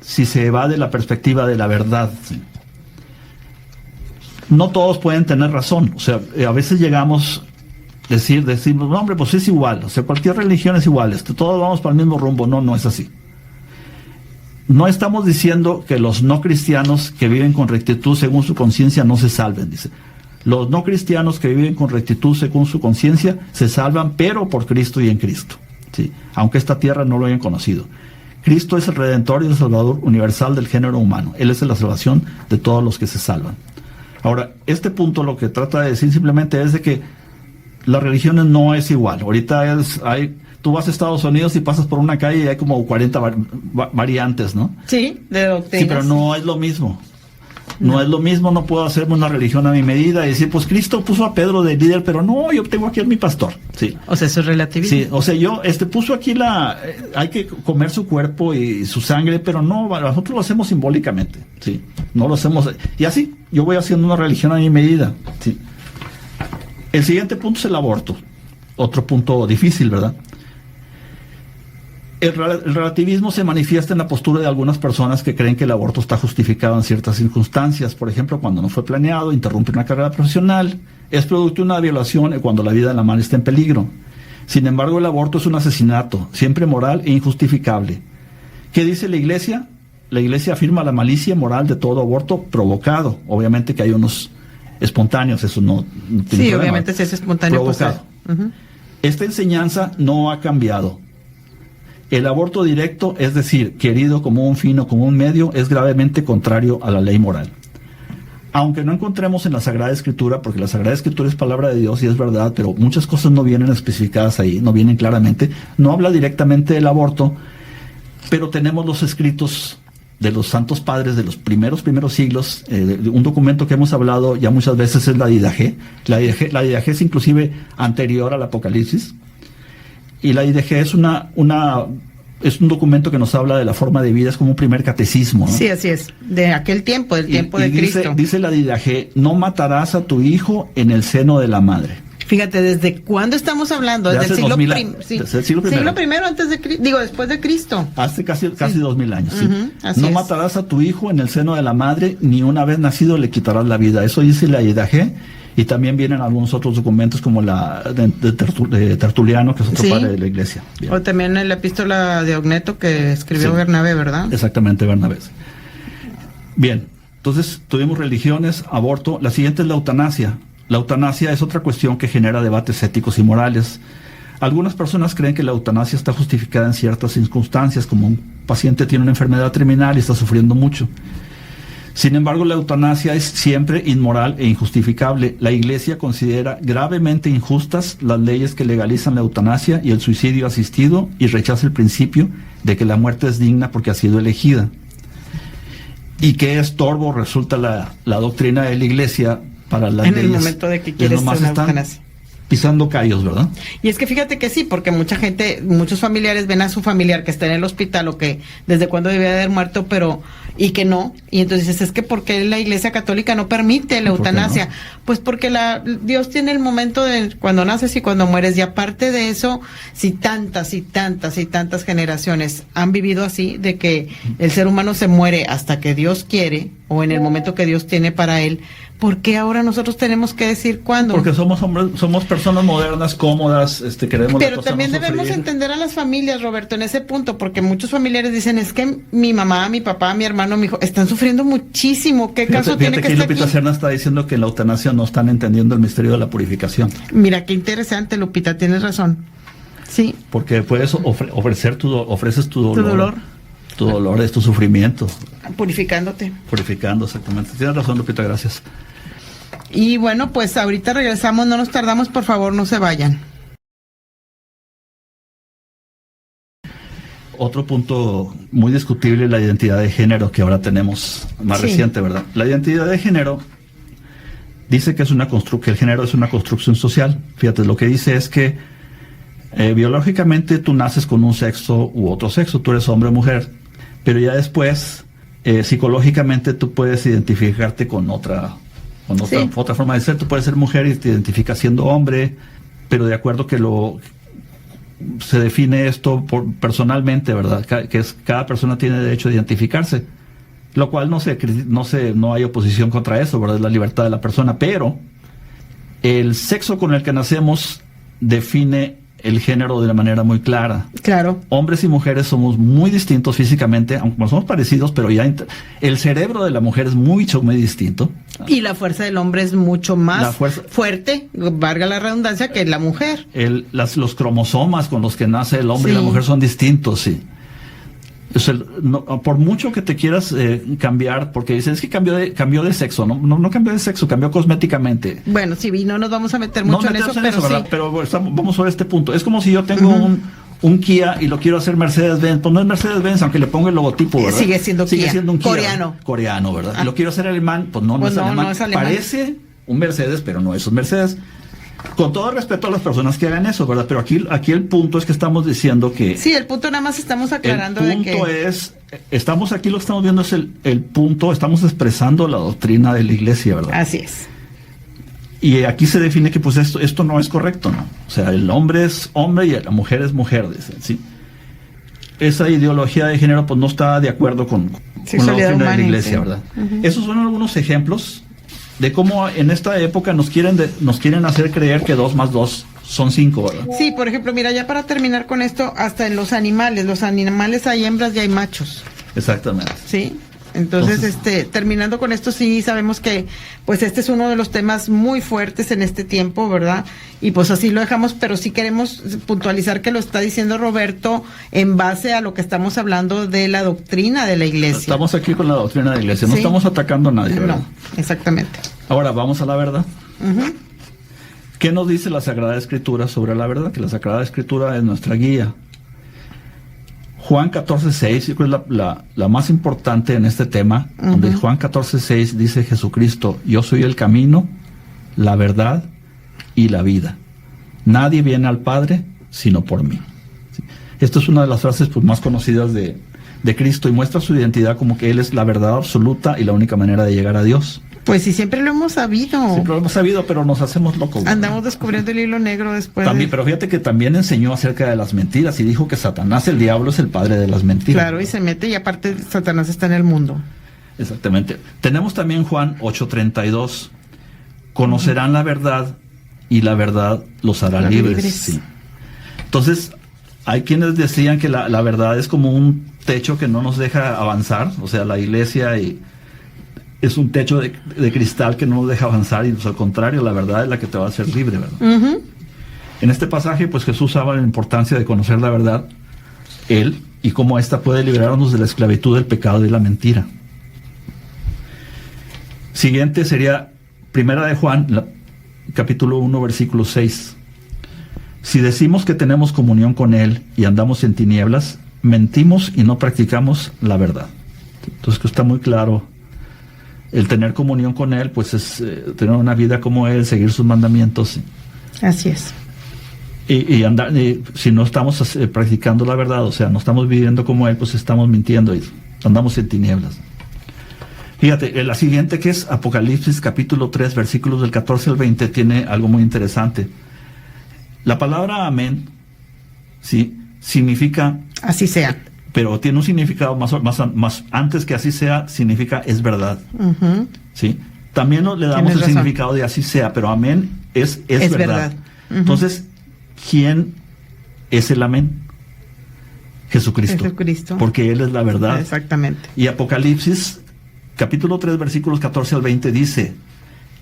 B: si se evade la perspectiva de la verdad, ¿sí? No todos pueden tener razón, o sea, a veces llegamos decimos, no, hombre, pues es igual, o sea, cualquier religión es igual, todos vamos para el mismo rumbo. No es así. No estamos diciendo que los no cristianos que viven con rectitud según su conciencia no se salven, dice. Los no cristianos que viven con rectitud según su conciencia se salvan, pero por Cristo y en Cristo, ¿sí? Aunque esta tierra no lo hayan conocido. Cristo es el Redentor y el Salvador universal del género humano. Él es la salvación de todos los que se salvan. Ahora, este punto lo que trata de decir simplemente es de que las religiones no es igual. Ahorita tú vas a Estados Unidos y pasas por una calle y hay como 40 variantes, ¿no?
A: Sí, de doctrinas.
B: Sí, pero no es lo mismo. No es lo mismo, no puedo hacerme una religión a mi medida y decir, pues Cristo puso a Pedro de líder, pero no, yo tengo aquí a mi pastor. Sí.
A: O sea, eso es relativismo.
B: Sí, o sea, puso aquí hay que comer su cuerpo y su sangre, pero no, nosotros lo hacemos simbólicamente, sí. No lo hacemos, y así, yo voy haciendo una religión a mi medida, sí. El siguiente punto es el aborto. Otro punto difícil, ¿verdad? El relativismo se manifiesta en la postura de algunas personas que creen que el aborto está justificado en ciertas circunstancias. Por ejemplo, cuando no fue planeado, interrumpe una carrera profesional, es producto de una violación y cuando la vida de la madre está en peligro. Sin embargo, el aborto es un asesinato, siempre moral e injustificable. ¿Qué dice la Iglesia? La Iglesia afirma la malicia moral de todo aborto provocado. Obviamente que hay unos espontáneos, eso no tiene problema.
A: Obviamente si es espontáneo,
B: provocado.
A: Pues,
B: Esta enseñanza no ha cambiado. El aborto directo, es decir, querido como un fin o como un medio, es gravemente contrario a la ley moral. Aunque no encontremos en la Sagrada Escritura, porque la Sagrada Escritura es palabra de Dios y es verdad, pero muchas cosas no vienen especificadas ahí, no vienen claramente, no habla directamente del aborto, pero tenemos los escritos de los santos padres de los primeros siglos. Un documento que hemos hablado ya muchas veces es la Didache. La Didache es inclusive anterior al Apocalipsis, y la Didache es es un documento que nos habla de la forma de vida, es como un primer catecismo, ¿no?
A: Sí, así es, de aquel tiempo, del tiempo de Cristo.
B: Dice la Didache, no matarás a tu hijo en el seno de la madre.
A: Fíjate, ¿desde cuándo estamos hablando? Desde el siglo primero. Siglo primero antes de Cristo, después de Cristo.
B: Hace casi 2000 años, sí.
A: No
B: matarás a tu hijo en el seno de la madre, ni una vez nacido le quitarás la vida. Eso dice la Didache, Y también vienen algunos otros documentos como la de Tertuliano, que es otro padre de la iglesia. Bien.
A: O también la epístola de Ogneto que escribió Bernabé, ¿verdad?
B: Exactamente, Bernabé. Bien, entonces tuvimos religiones, aborto. La siguiente es la eutanasia. La eutanasia es otra cuestión que genera debates éticos y morales. Algunas personas creen que la eutanasia está justificada en ciertas circunstancias, como un paciente tiene una enfermedad terminal y está sufriendo mucho. Sin embargo, la eutanasia es siempre inmoral e injustificable. La Iglesia considera gravemente injustas las leyes que legalizan la eutanasia y el suicidio asistido y rechaza el principio de que la muerte es digna porque ha sido elegida. Y qué estorbo resulta la doctrina de la Iglesia para las leyes.
A: En el momento de que quieres hacer una eutanasia.
B: Pisando callos, ¿verdad?
A: Y es que fíjate que sí, porque mucha gente, muchos familiares ven a su familiar que está en el hospital o que desde cuándo debía de haber muerto, pero y que no, y entonces es que ¿por qué la Iglesia Católica no permite la eutanasia? No? Pues porque Dios tiene el momento de cuando naces y cuando mueres, y aparte de eso, si tantas generaciones han vivido así, de que el ser humano se muere hasta que Dios quiere, o en el momento que Dios tiene para él, ¿por qué ahora nosotros tenemos que decir cuándo?
B: Porque somos hombres, somos personas modernas, cómodas, queremos.
A: Pero también debemos entender a las familias, Roberto, en ese punto, porque muchos familiares dicen, es que mi mamá, mi papá, mi hermano, mi hijo, están sufriendo muchísimo. ¿Qué caso tiene que estar aquí?
B: Lupita Serna está diciendo que en la eutanasia no están entendiendo el misterio de la purificación.
A: Mira, qué interesante, Lupita, tienes razón. Sí.
B: Porque puedes ofreces tu dolor.
A: Tu dolor.
B: Tu dolor es tu sufrimiento.
A: Purificándote.
B: Purificando, exactamente. Tienes razón, Lupita, gracias.
A: Y bueno, pues ahorita regresamos, no nos tardamos, por favor, no se vayan.
B: Otro punto muy discutible es la identidad de género que ahora tenemos más reciente, ¿verdad? La identidad de género dice que que el género es una construcción social. Fíjate, lo que dice es que biológicamente tú naces con un sexo u otro sexo, tú eres hombre o mujer, pero ya después psicológicamente tú puedes identificarte con otra forma de ser. Tú puedes ser mujer y te identificas siendo hombre, pero de acuerdo que se define esto personalmente, ¿verdad? Que cada persona tiene derecho a identificarse, lo cual no hay oposición contra eso, ¿verdad? Es la libertad de la persona, pero el sexo con el que nacemos define el género de una manera muy clara.
A: Claro.
B: Hombres y mujeres somos muy distintos físicamente, aunque somos parecidos, pero ya el cerebro de la mujer es muy distinto.
A: Y la fuerza del hombre es mucho más fuerte, valga la redundancia, que la mujer.
B: Los cromosomas con los que nace el hombre y la mujer son distintos, sí. Por mucho que te quieras cambiar, porque dicen es que cambió de sexo, no cambió de sexo, cambió cosméticamente.
A: Bueno, sí, no nos vamos a meter mucho en eso, pero
B: ¿verdad? Pero vamos sobre este punto. Es como si yo tengo un Kia y lo quiero hacer Mercedes-Benz, pues no es Mercedes-Benz, aunque le ponga el logotipo, ¿verdad?
A: Sigue siendo
B: un
A: Kia.
B: Coreano, ¿verdad? Y lo quiero hacer alemán, pues no es alemán.
A: No es alemán.
B: Parece un Mercedes, pero no es un Mercedes. Con todo respeto a las personas que hagan eso, ¿verdad? Pero aquí el punto es que estamos diciendo que...
A: Sí, el punto nada más estamos aclarando de que...
B: El punto es, estamos viendo es el punto, estamos expresando la doctrina de la Iglesia, ¿verdad?
A: Así es.
B: Y aquí se define que pues esto no es correcto, ¿no? O sea, el hombre es hombre y la mujer es mujer, dicen, ¿sí? Esa ideología de género pues no está de acuerdo con la doctrina de la Iglesia, ¿verdad? Esos son algunos ejemplos de cómo en esta época nos quieren hacer creer que 2 más 2 son 5, ¿verdad?
A: Sí, por ejemplo, mira, ya para terminar con esto, hasta en los animales hay hembras y hay machos.
B: Exactamente.
A: Sí, entonces terminando con esto, sí sabemos que pues este es uno de los temas muy fuertes en este tiempo, ¿verdad? Y pues así lo dejamos, pero sí queremos puntualizar que lo está diciendo Roberto en base a lo que estamos hablando de la doctrina de la Iglesia.
B: Estamos aquí con la doctrina de la Iglesia, no estamos atacando a nadie, ¿verdad?
A: No, exactamente.
B: Ahora vamos a la verdad. ¿Qué nos dice la Sagrada Escritura sobre la verdad? Que la Sagrada Escritura es nuestra guía. Juan 14:6, yo creo que es la más importante en este tema, donde Juan 14:6 dice Jesucristo, yo soy el camino, la verdad y la vida. Nadie viene al Padre sino por mí. ¿Sí? Esta es una de las frases pues, más conocidas de Cristo y muestra su identidad como que Él es la verdad absoluta y la única manera de llegar a Dios.
A: Pues sí, siempre lo hemos sabido.
B: Siempre lo hemos sabido, pero nos hacemos locos.
A: Andamos descubriendo el hilo negro después.
B: Pero fíjate que también enseñó acerca de las mentiras y dijo que Satanás, el diablo, es el padre de las mentiras.
A: Claro, y se mete y aparte Satanás está en el mundo.
B: Exactamente. Tenemos también Juan 8:32. conocerán la verdad y la verdad los hará libres. Sí. Entonces, hay quienes decían que la verdad es como un techo que no nos deja avanzar, o sea, la iglesia es un techo de cristal que no nos deja avanzar, y pues, al contrario, la verdad es la que te va a hacer libre, ¿verdad? En este pasaje, pues Jesús habla de la importancia de conocer la verdad, Él, y cómo ésta puede liberarnos de la esclavitud del pecado y de la mentira. Siguiente sería Primera de Juan, capítulo 1, versículo 6. Si decimos que tenemos comunión con Él y andamos en tinieblas, mentimos y no practicamos la verdad. Entonces, que está muy claro, el tener comunión con Él, pues es tener una vida como Él, seguir sus mandamientos.
A: Así es.
B: Y andar, si no estamos practicando la verdad, o sea, no estamos viviendo como Él, pues estamos mintiendo y andamos en tinieblas. Fíjate, la siguiente, que es Apocalipsis capítulo 3, versículos del 14 al 20, tiene algo muy interesante. La palabra amén, ¿sí?, significa...
A: Así sea.
B: Pero tiene un significado más antes que así sea, significa es verdad. ¿Sí? También le damos el significado de así sea, pero amén es verdad. Entonces, ¿quién es el amén? Jesucristo. Porque Él es la verdad.
A: Exactamente.
B: Y Apocalipsis, capítulo 3, versículos 14 al 20, dice: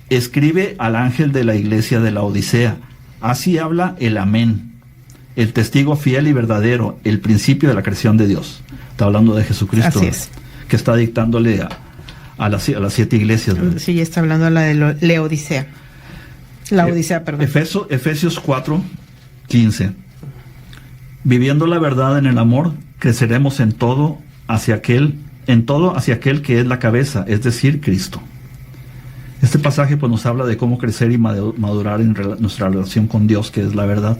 B: escribe al ángel de la iglesia de la Odisea, así habla el amén, el testigo fiel y verdadero, el principio de la creación de Dios. Está hablando de Jesucristo.
A: Así es.
B: Que está dictándole a las 7 iglesias, ¿verdad?
A: Sí, está hablando a la de Laodicea. Laodicea, perdón.
B: Efesios 4, 15. Viviendo la verdad en el amor, creceremos en todo hacia aquel que es la cabeza, es decir, Cristo. Este pasaje pues nos habla de cómo crecer y madurar en nuestra relación con Dios, que es la verdad.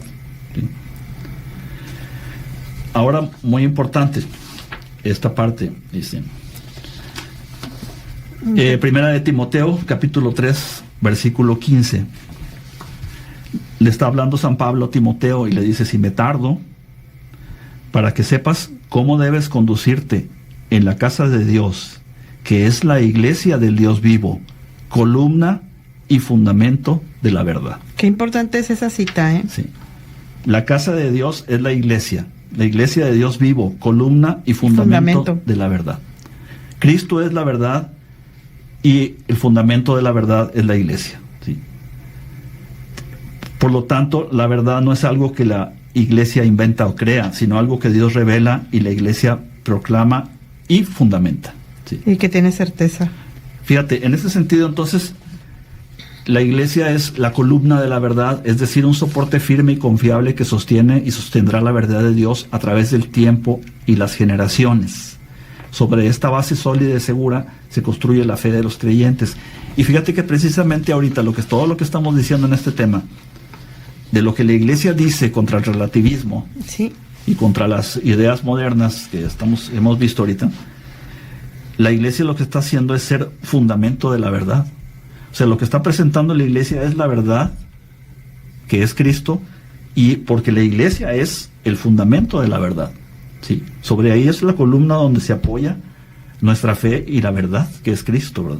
B: ¿Sí? Ahora, muy importante, esta parte, dice, Primera de Timoteo, capítulo 3, versículo 15. Le está hablando San Pablo a Timoteo y le dice: si me tardo, para que sepas cómo debes conducirte en la casa de Dios, que es la iglesia del Dios vivo, columna y fundamento de la verdad.
A: Qué importante es esa cita, ¿eh?
B: Sí. La casa de Dios es la iglesia de Dios vivo, columna y fundamento de la verdad. Cristo es la verdad y el fundamento de la verdad es la iglesia. ¿Sí? Por lo tanto, la verdad no es algo que la iglesia inventa o crea, sino algo que Dios revela y la iglesia proclama y fundamenta. ¿Sí?
A: Y que tiene certeza.
B: Fíjate, en ese sentido, entonces, la iglesia es la columna de la verdad, es decir, un soporte firme y confiable que sostiene y sostendrá la verdad de Dios a través del tiempo y las generaciones. Sobre esta base sólida y segura se construye la fe de los creyentes. Y fíjate que precisamente ahorita todo lo que estamos diciendo en este tema, de lo que la iglesia dice contra el relativismo,
A: sí,
B: y contra las ideas modernas que hemos visto ahorita, la iglesia lo que está haciendo es ser fundamento de la verdad. O sea, lo que está presentando la iglesia es la verdad, que es Cristo, y porque la iglesia es el fundamento de la verdad. ¿Sí? Sobre ahí es la columna donde se apoya nuestra fe y la verdad, que es Cristo, ¿verdad?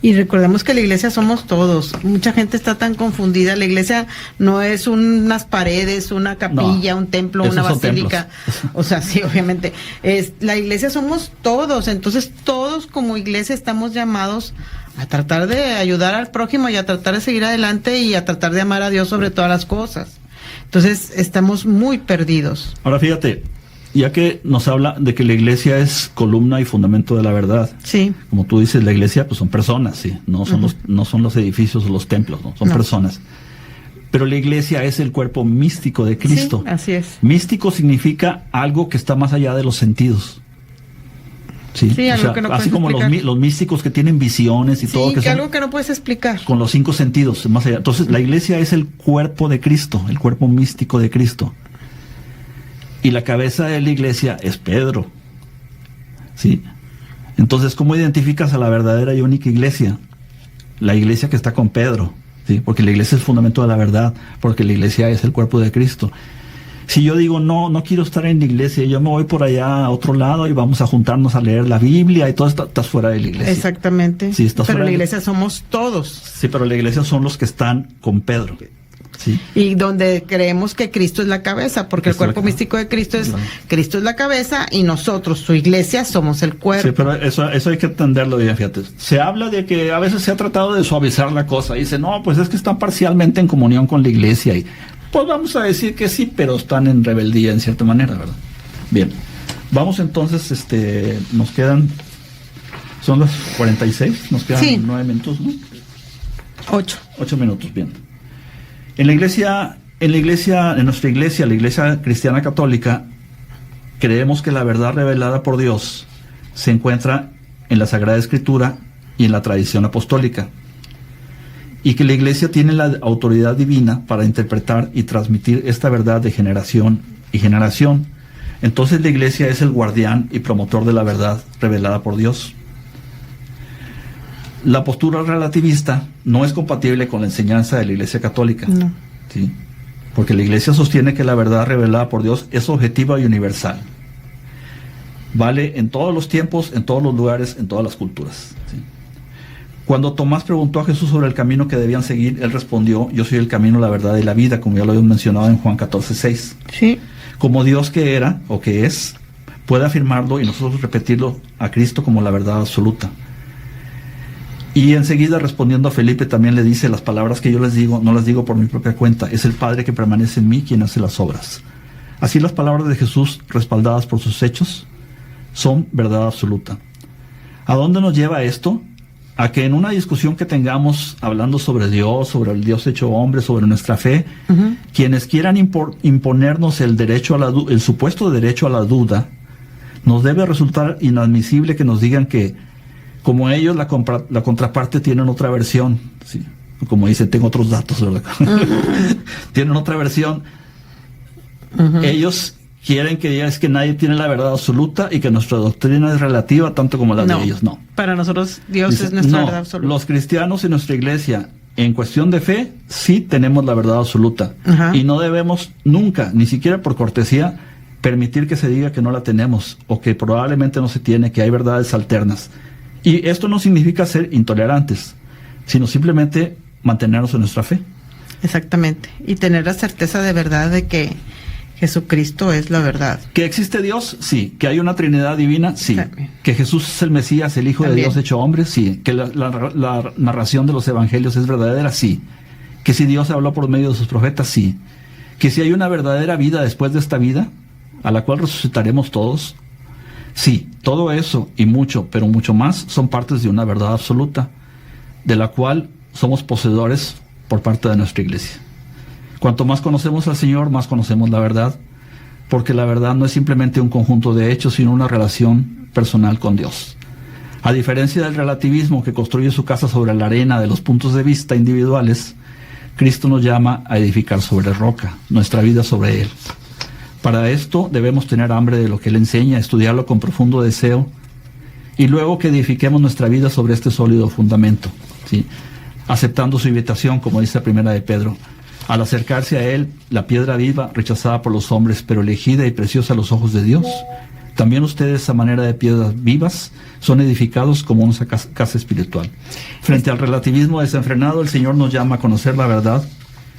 A: Y recordemos que la iglesia somos todos. Mucha gente está tan confundida. La iglesia no es unas paredes, una capilla, un templo, una basílica. O sea, sí, obviamente. La iglesia somos todos. Entonces, todos como iglesia estamos llamados a tratar de ayudar al prójimo y a tratar de seguir adelante y a tratar de amar a Dios sobre todas las cosas. Entonces, estamos muy perdidos.
B: Ahora, fíjate, ya que nos habla de que la iglesia es columna y fundamento de la verdad.
A: Sí.
B: Como tú dices, la iglesia pues son personas, sí, no son los edificios o los templos, ¿no? Son personas. Pero la iglesia es el cuerpo místico de Cristo.
A: Sí, así es.
B: Místico significa algo que está más allá de los sentidos. Sí,
A: algo, o sea, que no
B: así como los místicos que tienen visiones y todo.
A: Que algo que no puedes explicar.
B: Con los 5 sentidos, más allá. Entonces, la iglesia es el cuerpo de Cristo, el cuerpo místico de Cristo. Y la cabeza de la iglesia es Pedro. ¿Sí? Entonces, ¿cómo identificas a la verdadera y única iglesia? La iglesia que está con Pedro. ¿Sí? Porque la iglesia es el fundamento de la verdad, porque la iglesia es el cuerpo de Cristo. Si yo digo, no quiero estar en la iglesia, yo me voy por allá a otro lado y vamos a juntarnos a leer la Biblia y todo, estás fuera de la iglesia.
A: Exactamente.
B: Sí,
A: pero la iglesia somos todos.
B: Sí, pero la iglesia son los que están con Pedro. Sí.
A: Y donde creemos que Cristo es la cabeza, porque el cuerpo místico de Cristo es, Cristo es la cabeza y nosotros, su iglesia, somos el cuerpo.
B: Sí, pero eso hay que entenderlo bien, fíjate. Se habla de que a veces se ha tratado de suavizar la cosa. Dice, no, pues es que están parcialmente en comunión con la iglesia y pues vamos a decir que sí, pero están en rebeldía en cierta manera, ¿verdad? Bien, vamos entonces, nos quedan, son las 46, nos quedan 9 minutos, ¿no? 8 minutos, bien. En nuestra iglesia, la Iglesia Cristiana Católica, creemos que la verdad revelada por Dios se encuentra en la Sagrada Escritura y en la tradición apostólica, y que la Iglesia tiene la autoridad divina para interpretar y transmitir esta verdad de generación y generación. Entonces la Iglesia es el guardián y promotor de la verdad revelada por Dios. La postura relativista no es compatible con la enseñanza de la Iglesia Católica.
A: No.
B: ¿Sí? Porque la Iglesia sostiene que la verdad revelada por Dios es objetiva y universal. Vale en todos los tiempos, en todos los lugares, en todas las culturas. ¿Sí? Cuando Tomás preguntó a Jesús sobre el camino que debían seguir, él respondió, yo soy el camino, la verdad y la vida, como ya lo habíamos mencionado en Juan 14:6.
A: Sí.
B: Como Dios que era, o que es, puede afirmarlo y nosotros repetirlo a Cristo como la verdad absoluta. Y enseguida, respondiendo a Felipe, también le dice, las palabras que yo les digo, no las digo por mi propia cuenta, es el Padre que permanece en mí quien hace las obras. Así las palabras de Jesús, respaldadas por sus hechos, son verdad absoluta. ¿A dónde nos lleva esto? A que en una discusión que tengamos hablando sobre Dios, sobre el Dios hecho hombre, sobre nuestra fe, quienes quieran imponernos el supuesto derecho a la duda, nos debe resultar inadmisible que nos digan que, como ellos, la contraparte tienen otra versión, ¿sí? Como dicen, tengo otros datos, ¿verdad? Tienen otra versión. Ellos quieren que digas que nadie tiene la verdad absoluta y que nuestra doctrina es relativa tanto como la de ellos. No.
A: Para nosotros Dios es nuestra verdad absoluta.
B: Los cristianos en nuestra iglesia, en cuestión de fe, sí tenemos la verdad absoluta. Y no debemos nunca, ni siquiera por cortesía, permitir que se diga que no la tenemos o que probablemente no se tiene, que hay verdades alternas. Y esto no significa ser intolerantes, sino simplemente mantenernos en nuestra fe.
A: Exactamente. Y tener la certeza de verdad de que Jesucristo es la verdad.
B: ¿Que existe Dios? Sí. ¿Que hay una Trinidad divina? Sí.
A: También.
B: ¿Que Jesús es el Mesías, el Hijo de Dios hecho hombre? Sí. ¿Que la narración de los evangelios es verdadera? Sí. ¿Que si Dios habló por medio de sus profetas? Sí. ¿Que si hay una verdadera vida después de esta vida, a la cual resucitaremos todos? Sí. Todo eso y mucho, pero mucho más, son partes de una verdad absoluta, de la cual somos poseedores por parte de nuestra iglesia. Cuanto más conocemos al Señor, más conocemos la verdad, porque la verdad no es simplemente un conjunto de hechos, sino una relación personal con Dios. A diferencia del relativismo que construye su casa sobre la arena de los puntos de vista individuales, Cristo nos llama a edificar sobre roca, nuestra vida sobre Él. Para esto debemos tener hambre de lo que Él enseña, estudiarlo con profundo deseo, y luego que edifiquemos nuestra vida sobre este sólido fundamento, ¿sí? Aceptando su invitación, como dice la primera de Pedro. Al acercarse a Él, la piedra viva, rechazada por los hombres, pero elegida y preciosa a los ojos de Dios, también ustedes, a manera de piedras vivas, son edificados como una casa espiritual. Frente al relativismo desenfrenado, el Señor nos llama a conocer la verdad,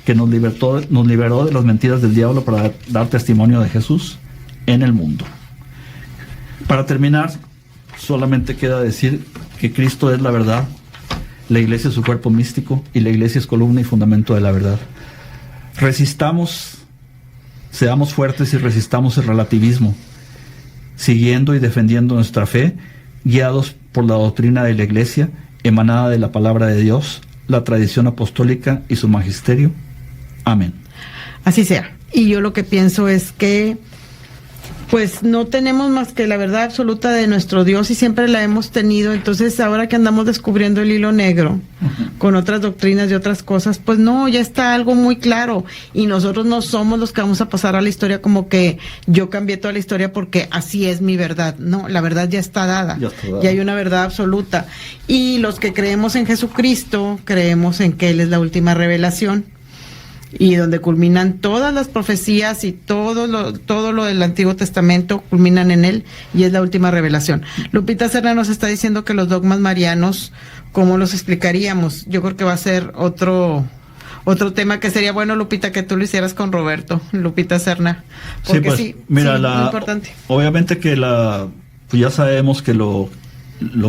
B: que nos liberó de las mentiras del diablo para dar testimonio de Jesús en el mundo. Para terminar, solamente queda decir que Cristo es la verdad, la iglesia es su cuerpo místico y la iglesia es columna y fundamento de la verdad. Resistamos, seamos fuertes y resistamos el relativismo, siguiendo y defendiendo nuestra fe, guiados por la doctrina de la iglesia, emanada de la palabra de Dios, la tradición apostólica y su magisterio. Amén.
A: Así sea. Y yo lo que pienso es que pues no tenemos más que la verdad absoluta de nuestro Dios y siempre la hemos tenido. Entonces ahora que andamos descubriendo el hilo negro con otras doctrinas y otras cosas, pues no, ya está algo muy claro y nosotros no somos los que vamos a pasar a la historia como que yo cambié toda la historia porque así es mi verdad. No, la verdad ya está dada, ya hay una verdad absoluta y los que creemos en Jesucristo creemos en que Él es la última revelación. y donde culminan todas las profecías y todo lo del Antiguo Testamento culminan en él, y es la última revelación. Lupita Serna nos está diciendo que los dogmas marianos, ¿cómo los explicaríamos? Yo creo que va a ser otro tema que sería bueno, Lupita, que tú lo hicieras con Roberto, Lupita Serna, porque sí,
B: mira,
A: muy importante.
B: Obviamente que pues ya sabemos que lo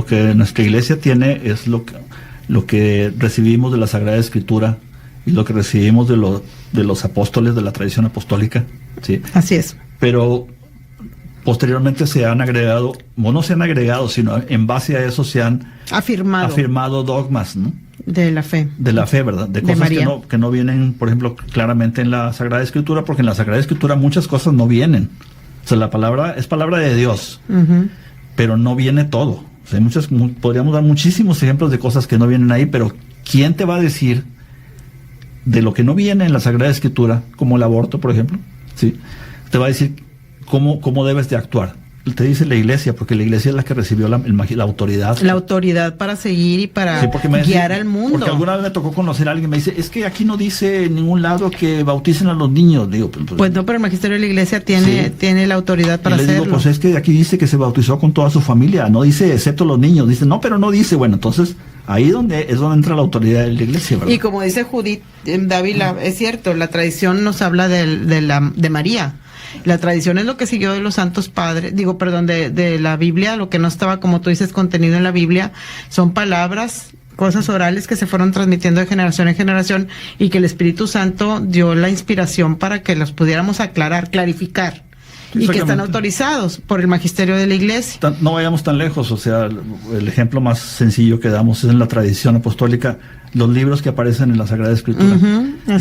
B: que nuestra iglesia tiene es lo que recibimos de la Sagrada Escritura y lo que recibimos de los apóstoles, de la tradición apostólica, ¿sí?
A: Así es.
B: Pero posteriormente se han agregado, o no se han agregado, sino en base a eso se han afirmado dogmas, ¿no? De la fe, ¿verdad? De cosas que no vienen, por ejemplo, claramente en la Sagrada Escritura, porque en la Sagrada Escritura muchas cosas no vienen. O sea, la palabra es palabra de Dios, pero no viene todo. O sea, podríamos dar muchísimos ejemplos de cosas que no vienen ahí, pero ¿quién te va a decir de lo que no viene en la Sagrada Escritura, como el aborto, por ejemplo? ¿Sí? Te va a decir cómo debes de actuar. Te dice la iglesia, porque la iglesia es la que recibió la autoridad.
A: La autoridad para seguir y para guiar al mundo.
B: Porque alguna vez me tocó conocer a alguien que me dice, es que aquí no dice en ningún lado que bauticen a los niños. Digo,
A: pues no, pero el magisterio de la iglesia tiene la autoridad para hacerlo.
B: Digo, pues es que aquí dice que se bautizó con toda su familia, no dice excepto los niños. Dice, no, pero no dice. Bueno, entonces ahí es donde entra la autoridad de la iglesia, ¿verdad?
A: Y como dice Judith Dávila, es cierto, la tradición nos habla de María. La tradición es lo que siguió de los santos padres, de la Biblia, lo que no estaba, como tú dices, contenido en la Biblia, son palabras, cosas orales que se fueron transmitiendo de generación en generación, y que el Espíritu Santo dio la inspiración para que los pudiéramos clarificar, y que están autorizados por el magisterio de la iglesia.
B: No vayamos tan lejos, o sea, el ejemplo más sencillo que damos es en la tradición apostólica, los libros que aparecen en la Sagrada Escritura.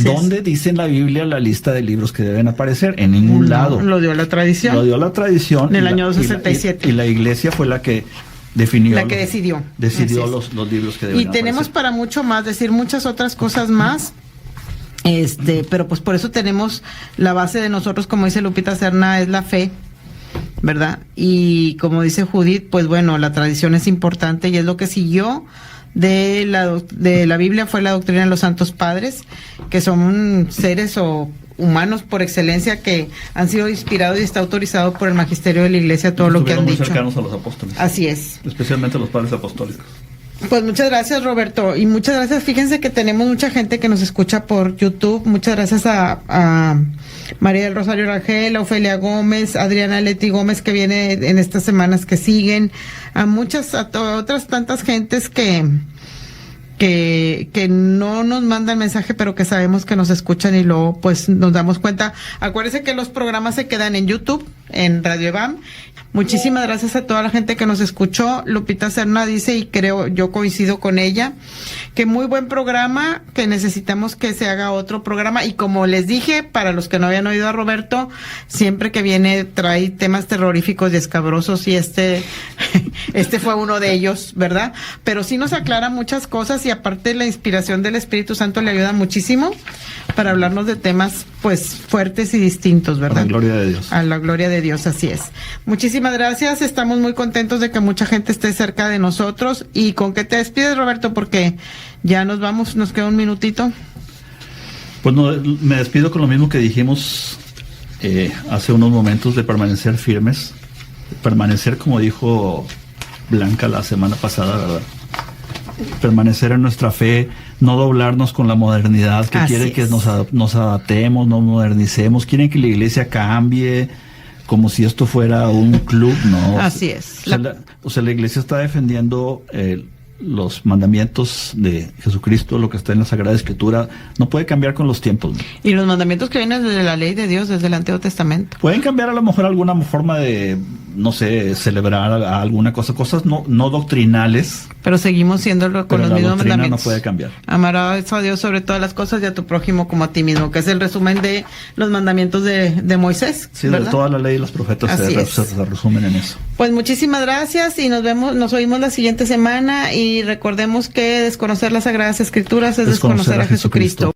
B: ¿Dónde dice en la Biblia la lista de libros que deben aparecer? En ningún lado.
A: Lo dio la tradición.
B: En
A: el año 67.
B: Y la iglesia fue la que definió.
A: La que decidió.
B: Decidió los libros que deben aparecer.
A: Y tenemos para mucho más, decir muchas otras cosas más. Pero pues por eso tenemos la base de nosotros, como dice Lupita Serna, es la fe, ¿verdad? Y como dice Judith, pues bueno, la tradición es importante y es lo que siguió de la Biblia, fue la doctrina de los santos padres, que son seres o humanos por excelencia que han sido inspirados y está autorizado por el magisterio de la iglesia todo lo que han dicho.
B: Muy cercanos a los apóstoles.
A: Así es.
B: Especialmente a los padres apostólicos.
A: Pues muchas gracias, Roberto, y muchas gracias. Fíjense que tenemos mucha gente que nos escucha por YouTube. Muchas gracias a María del Rosario Rangel, a Ofelia Gómez, Adriana Leti Gómez, que viene en estas semanas que siguen, a otras tantas gentes que no nos mandan mensaje, pero que sabemos que nos escuchan y luego pues nos damos cuenta. Acuérdense que los programas se quedan en YouTube, en Radio EVAM. Muchísimas gracias a toda la gente que nos escuchó. Lupita Serna dice, y creo, yo coincido con ella, que muy buen programa, que necesitamos que se haga otro programa. Y como les dije, para los que no habían oído a Roberto, siempre que viene trae temas terroríficos y escabrosos, y este fue uno de ellos, ¿verdad? Pero sí nos aclara muchas cosas, y aparte la inspiración del Espíritu Santo le ayuda muchísimo para hablarnos de temas pues fuertes y distintos, ¿verdad?
B: A la gloria de Dios.
A: A la gloria de Dios, así es. Muchísimas gracias, estamos muy contentos de que mucha gente esté cerca de nosotros. ¿Y con qué te despides, Roberto? Porque ya nos vamos, nos queda un minutito.
B: Pues no, me despido con lo mismo que dijimos hace unos momentos, de permanecer firmes, de permanecer, como dijo Blanca la semana pasada, ¿verdad? Permanecer en nuestra fe, no doblarnos con la modernidad que quiere que nos adaptemos, nos modernicemos, quieren que la iglesia cambie como si esto fuera un club, ¿no?
A: Así es.
B: O sea, la iglesia está defendiendo los mandamientos de Jesucristo, lo que está en la Sagrada Escritura, no puede cambiar con los tiempos, ¿no?
A: Y los mandamientos que vienen desde la ley de Dios, desde el Antiguo Testamento.
B: Pueden cambiar a lo mejor alguna forma de, no sé, celebrar alguna cosa, cosas no doctrinales.
A: Pero seguimos siendo con los mismos mandamientos.
B: No puede cambiar.
A: Amarás a Dios sobre todas las cosas y a tu prójimo como a ti mismo, que es el resumen de los mandamientos de Moisés.
B: Sí,
A: ¿verdad?
B: De toda la ley y los profetas se resumen en eso.
A: Pues muchísimas gracias y nos oímos la siguiente semana, y recordemos que desconocer las Sagradas Escrituras es desconocer a Jesucristo.